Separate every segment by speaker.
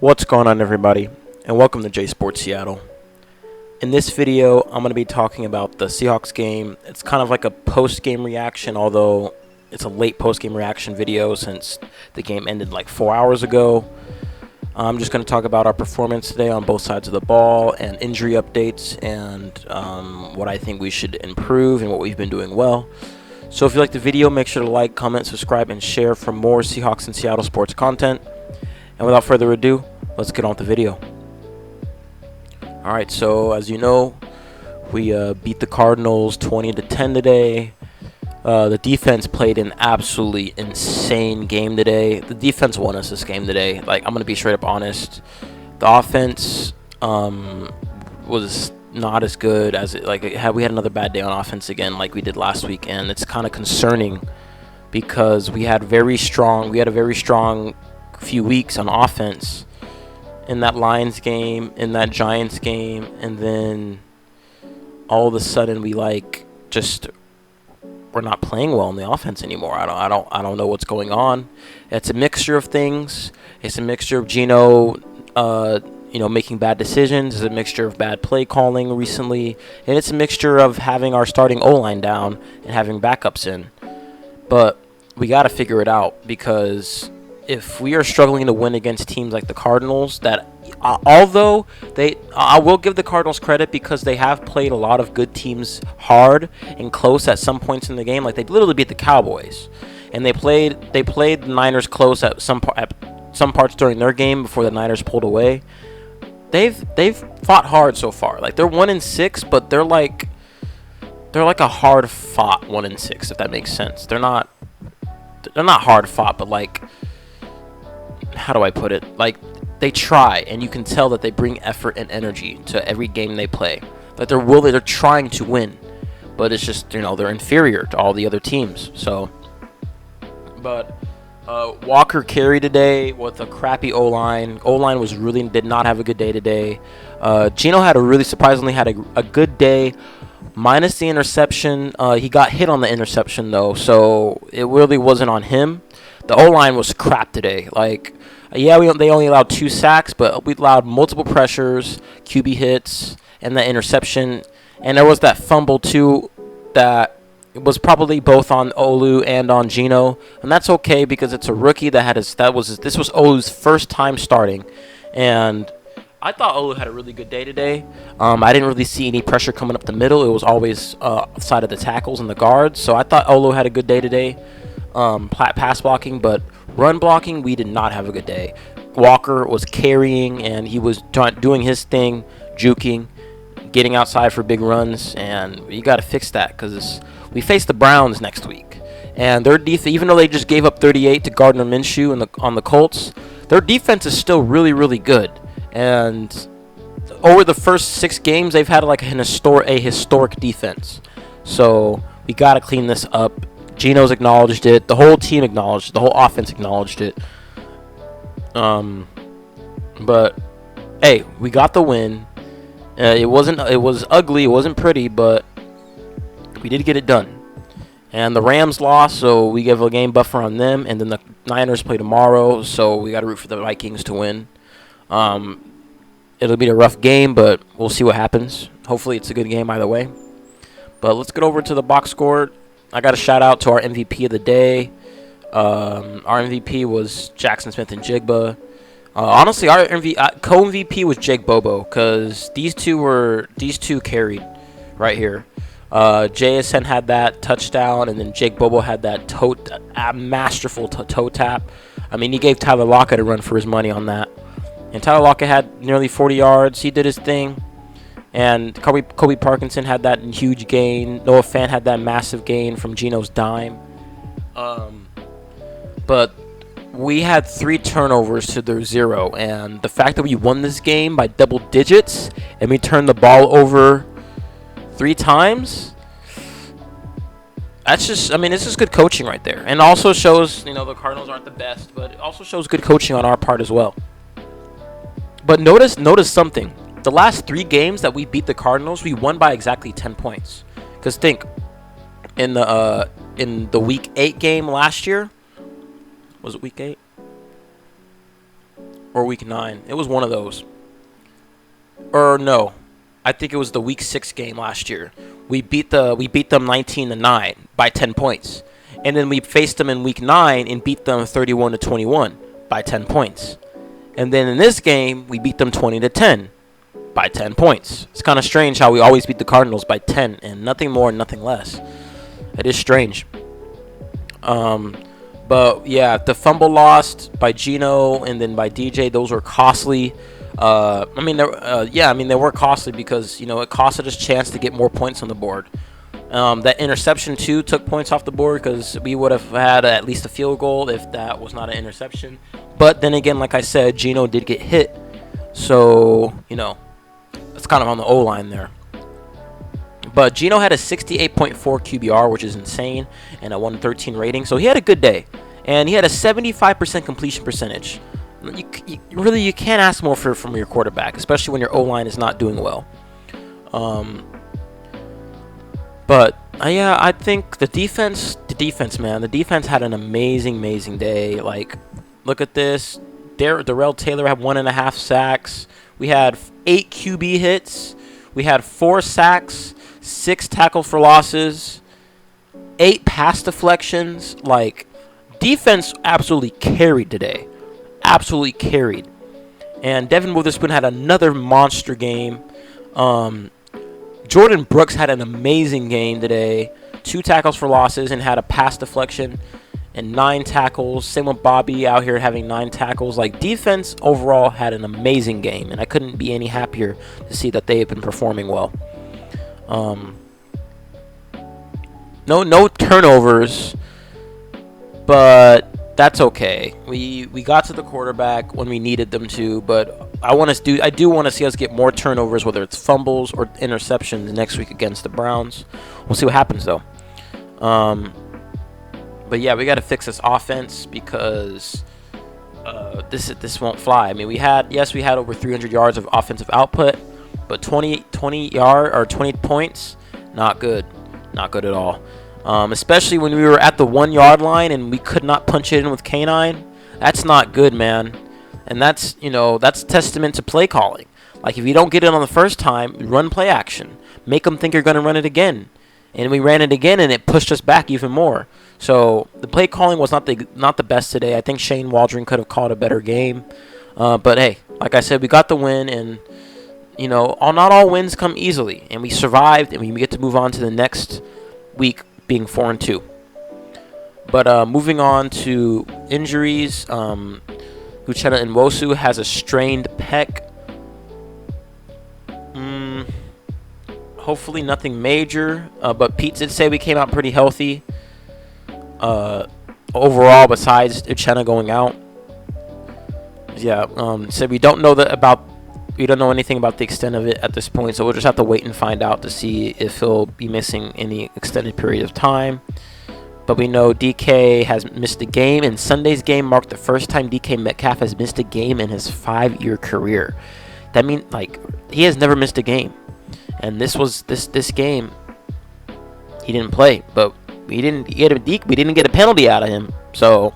Speaker 1: What's going on, everybody, and welcome to J Sports Seattle. In this video, I'm going to be talking about the Seahawks game. It's kind of like a post-game reaction, although it's a late post-game reaction video since the game ended like 4 hours ago. I'm just going to talk about our performance today on both sides of the ball and injury updates and what I think we should improve and what we've been doing well. So if you like the video, make sure to like, comment, subscribe, and share for more Seahawks and Seattle sports content. And without further ado, let's get on with the video. Alright, so as you know, we beat the Cardinals 20-10 today. The defense played an absolutely insane game today. The defense won us this game today. Like, I'm going to be straight up honest. The offense was not as good as it, like, we had another bad day on offense again like we did last week, and it's kind of concerning because we had a very strong few weeks on offense in that Lions game, in that Giants game, and then all of a sudden we're not playing well in the offense anymore. I don't know what's going on. It's a mixture of things. It's a mixture of Gino making bad decisions. It's a mixture of bad play calling recently, and it's a mixture of having our starting O-line down and having backups in. But we got to figure it out, because if we are struggling to win against teams like the Cardinals, that although I will give the Cardinals credit because they have played a lot of good teams hard and close at some points in the game. Like, they literally beat the Cowboys, and they played the Niners close at some parts during their game before the Niners pulled away. They've fought hard so far. Like, they're 1-6, but they're like a hard fought 1-6, if that makes sense. They're not hard fought, but like, how do I put it? Like, they try, and you can tell that they bring effort and energy to every game they play. Like, they're trying to win, but it's just, they're inferior to all the other teams. So, but Walker carried today with a crappy O-line. O-line did not have a good day today. Gino surprisingly had a good day, minus the interception. He got hit on the interception though, so it really wasn't on him. The O-line was crap today. Like, yeah, they only allowed 2 sacks, but we allowed multiple pressures, QB hits, and that interception. And there was that fumble too that was probably both on Olu and on Gino, and that's okay because it's a rookie this was Olu's first time starting, and I thought Olu had a really good day today. I didn't really see any pressure coming up the middle. It was always side of the tackles and the guards, so I thought Olu had a good day today. Pass blocking, but run blocking, we did not have a good day. Walker was carrying, and he was doing his thing, juking, getting outside for big runs, and you got to fix that because we face the Browns next week, and their defense, even though they just gave up 38 to Gardner Minshew on the Colts, their defense is still really, really good. And over the first 6 games, they've had like a historic defense. So we got to clean this up. Gino's acknowledged it. The whole team acknowledged it. The whole offense acknowledged it. But hey, we got the win. It was ugly. It wasn't pretty, but we did get it done. And the Rams lost, so we give a game buffer on them. And then the Niners play tomorrow, so we got to root for the Vikings to win. It'll be a rough game, but we'll see what happens. Hopefully it's a good game either way. But let's get over to the box score. I got a shout out to our MVP of the day. Our MVP was Jackson Smith-Njigba. Honestly, our co-MVP was Jake Bobo, because these two carried right here. JSN had that touchdown, and then Jake Bobo had that masterful toe tap. I mean, he gave Tyler Lockett a run for his money on that. And Tyler Lockett had nearly 40 yards. He did his thing. And Kobe Parkinson had that huge gain. Noah Fant had that massive gain from Gino's dime. But we had 3 turnovers to their 0. And the fact that we won this game by double digits and we turned the ball over 3 times, it's just good coaching right there. And also shows, the Cardinals aren't the best, but it also shows good coaching on our part as well. But notice something. The last 3 games that we beat the Cardinals, we won by exactly 10 points. Because think, in the Week 8 game last year, was it Week 8? or week 9. It was one of those. Or no, I think it was the week 6 game last year. We beat them 19-9 by 10 points. And then we faced them in week 9 and beat them 31-21 by 10 points. And then in this game, we beat them 20-10 by 10 points. It's kind of strange how we always beat the Cardinals by 10 and nothing more and nothing less. It is strange. But yeah, the fumble lost by Geno and then by DJ, those were costly. They were costly because, it costed us a chance to get more points on the board. That interception too took points off the board because we would have had at least a field goal if that was not an interception. But then again, like I said, Geno did get hit, so it's kind of on the O-line there. But Geno had a 68.4 QBR, which is insane, and a 113 rating, so he had a good day. And he had a 75% completion percentage. You can't ask more from your quarterback, especially when your O-line is not doing well. I think the defense had an amazing day. Like, look at this. Darrell Taylor had 1.5 sacks. We had 8 QB hits. We had 4 sacks, 6 tackles for losses, 8 pass deflections. Like, defense absolutely carried today. Absolutely carried. And Devin Witherspoon had another monster game. Jordan Brooks had an amazing game today. 2 tackles for losses and had a pass deflection and 9 tackles. Same with Bobby out here having 9 tackles. Like, defense overall had an amazing game, and I couldn't be any happier to see that they have been performing well. No turnovers, but that's okay. We got to the quarterback when we needed them to, but I do want to see us get more turnovers, whether it's fumbles or interceptions next week against the Browns. We'll see what happens though. But yeah, we got to fix this offense because this won't fly. I mean, we had over 300 yards of offensive output, but 20 points, not good at all. Especially when we were at the 1 yard line and we could not punch it in with K9. That's not good, man. And that's testament to play calling. Like, if you don't get it on the first time, run play action. Make them think you're going to run it again. And we ran it again, and it pushed us back even more. So the play calling was not the best today. I think Shane Waldron could have called a better game. But hey, like I said, we got the win, and not all wins come easily. And we survived, and we get to move on to the next week being 4-2. But moving on to injuries, Uchenna Nwosu has a strained pec. Hopefully nothing major, but Pete did say we came out pretty healthy overall, besides Uchenna going out. Yeah, so we don't know anything about the extent of it at this point, so we'll just have to wait and find out to see if he'll be missing any extended period of time. But we know DK has missed a game, and Sunday's game marked the first time DK Metcalf has missed a game in his 5-year career. That means, he has never missed a game. And this game, he didn't play, but we didn't get a penalty out of him. So,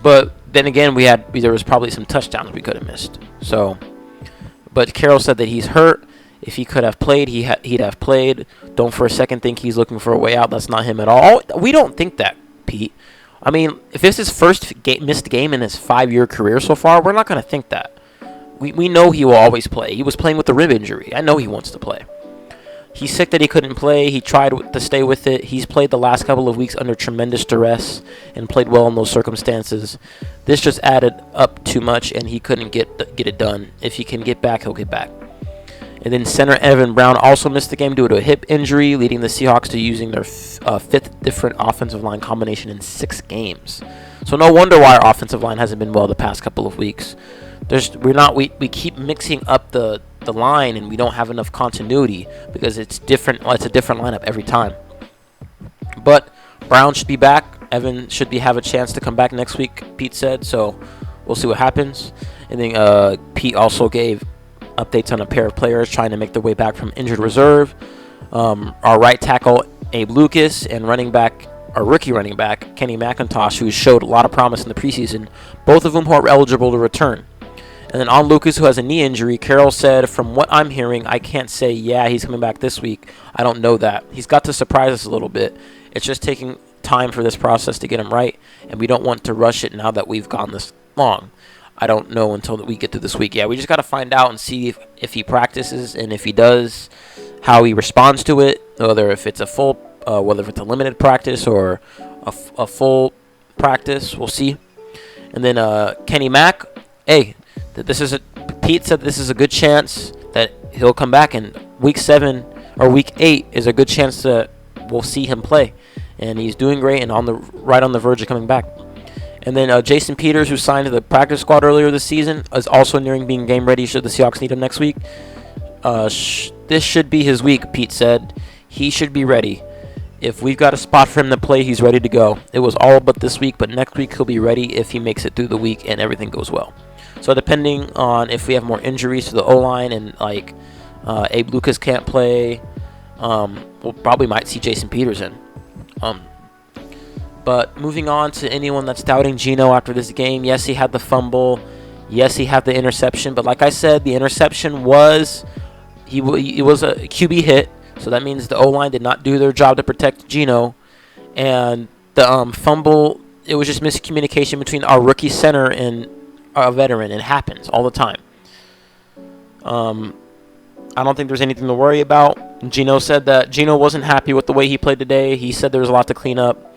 Speaker 1: but then again, there was probably some touchdowns we could have missed. So, but Carroll said that he's hurt. If he could have played, he'd have played. Don't for a second think he's looking for a way out. That's not him at all. We don't think that, Pete. I mean, if this is his first missed game in his 5-year career so far, we're not going to think that. We know he will always play. He was playing with a rib injury. I know he wants to play. He's sick that he couldn't play. He tried to stay with it. He's played the last couple of weeks under tremendous duress and played well in those circumstances. This just added up too much, and he couldn't get it done. If he can get back, he'll get back. And then center Evan Brown also missed the game due to a hip injury, leading the Seahawks to using their 5th different offensive line combination in 6 games. So no wonder why our offensive line hasn't been well the past couple of weeks. We keep mixing up the line, and we don't have enough continuity because it's different. It's a different lineup every time. But Brown should be back. Evan should have a chance to come back next week, Pete said. So we'll see what happens. And then Pete also gave updates on a pair of players trying to make their way back from injured reserve. Our right tackle, Abe Lucas, and our rookie running back, Kenny McIntosh, who showed a lot of promise in the preseason, both of them who are eligible to return. And then on Lucas, who has a knee injury, Carroll said, from what I'm hearing, I can't say, yeah, he's coming back this week. I don't know that. He's got to surprise us a little bit. It's just taking time for this process to get him right, and we don't want to rush it now that we've gone this long. I don't know until we get to this week. Yeah, we just got to find out and see if he practices, and if he does, how he responds to it, whether if it's a limited practice or a full practice. We'll see. And then Kenny Mack, hey, Pete said this is a good chance that he'll come back, and week 7 or week 8 is a good chance that we'll see him play, and he's doing great and right on the verge of coming back. And then Jason Peters, who signed to the practice squad earlier this season, is also nearing being game ready should the Seahawks need him next week. This should be his week, Pete said. He should be ready. If we've got a spot for him to play, he's ready to go. It was all but this week, but next week he'll be ready if he makes it through the week and everything goes well. So depending on if we have more injuries to the O-line and like Abe Lucas can't play, we'll probably might see Jason Peters in. But moving on to anyone that's doubting Geno after this game, yes, he had the fumble. Yes, he had the interception. But like I said, the interception was it was a QB hit. So that means the O-line did not do their job to protect Geno. And the fumble, it was just miscommunication between our rookie center and a veteran. It happens all the time. I don't think there's anything to worry about. Geno said that Geno wasn't happy with the way he played today. He said there was a lot to clean up.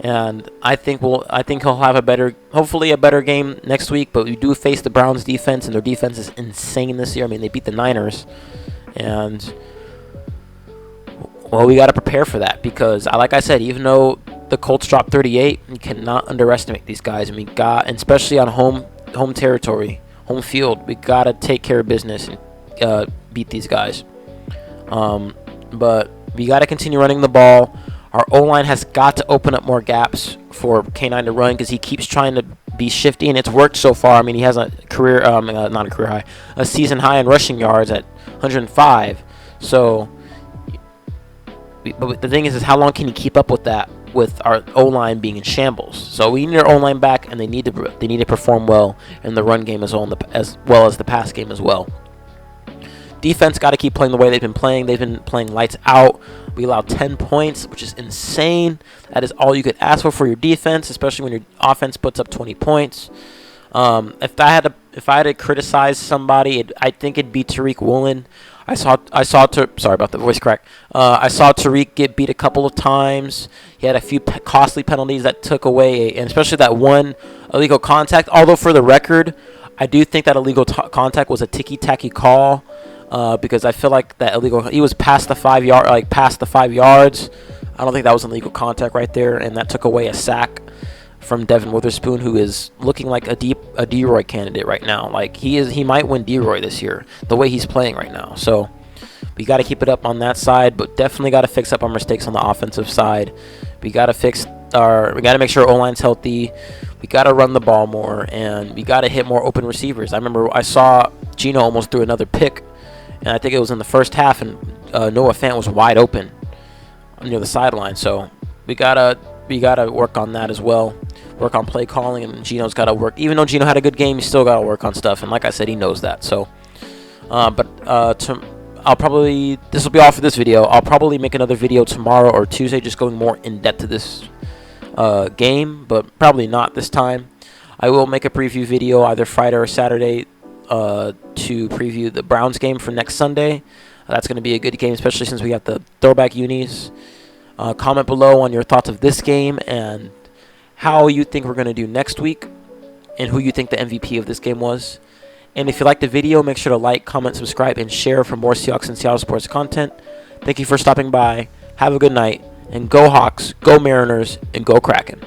Speaker 1: And I think he'll have hopefully a better game next week. But we do face the Browns defense, and their defense is insane this year. I mean, they beat the Niners. And well, we got to prepare for that because, like I said, even though the Colts dropped 38, you cannot underestimate these guys. And and especially on home territory, home field, we got to take care of business and beat these guys. But we got to continue running the ball. Our O-line has got to open up more gaps for K9 to run because he keeps trying to be shifty, and it's worked so far. I mean, he has a a season high in rushing yards at 105. So, but the thing is how long can he keep up with that with our O-line being in shambles? So we need our O-line back, and they need to perform well in the run game as well as the pass game as well. Defense got to keep playing the way they've been playing. They've been playing lights out. We allowed 10 points, which is insane. That is all you could ask for your defense, especially when your offense puts up 20 points. If I had to criticize somebody, I think it'd be Tariq Woolen. Sorry about the voice crack. I saw Tariq get beat a couple of times. He had a few costly penalties that took away, and especially that one illegal contact. Although for the record, I do think that illegal contact was a ticky-tacky call. Because I feel like that he was past the 5 yards. I don't think that was an illegal contact right there, and that took away a sack from Devin Witherspoon, who is looking like a D-Roy candidate right now. Like he might win D-Roy this year, the way he's playing right now. So we got to keep it up on that side, but definitely got to fix up our mistakes on the offensive side. We got to make sure O-line's healthy. We got to run the ball more, and we got to hit more open receivers. I remember I saw Geno almost threw another pick. And I think it was in the first half, and Noah Fant was wide open near the sideline. So we gotta work on that as well. Work on play calling, and Geno's got to work. Even though Geno had a good game, he's still got to work on stuff. And like I said, he knows that. So, this will be all for this video. I'll probably make another video tomorrow or Tuesday, just going more in depth to this game, but probably not this time. I will make a preview video either Friday or Saturday. To preview the Browns game for next Sunday. That's going to be a good game, especially since we got the throwback unis. Comment below on your thoughts of this game and how you think we're going to do next week and who you think the MVP of this game was. And if you liked the video, make sure to like, comment, subscribe, and share for more Seahawks and Seattle sports content. Thank you for stopping by. Have a good night. And go Hawks, go Mariners, and go Kraken.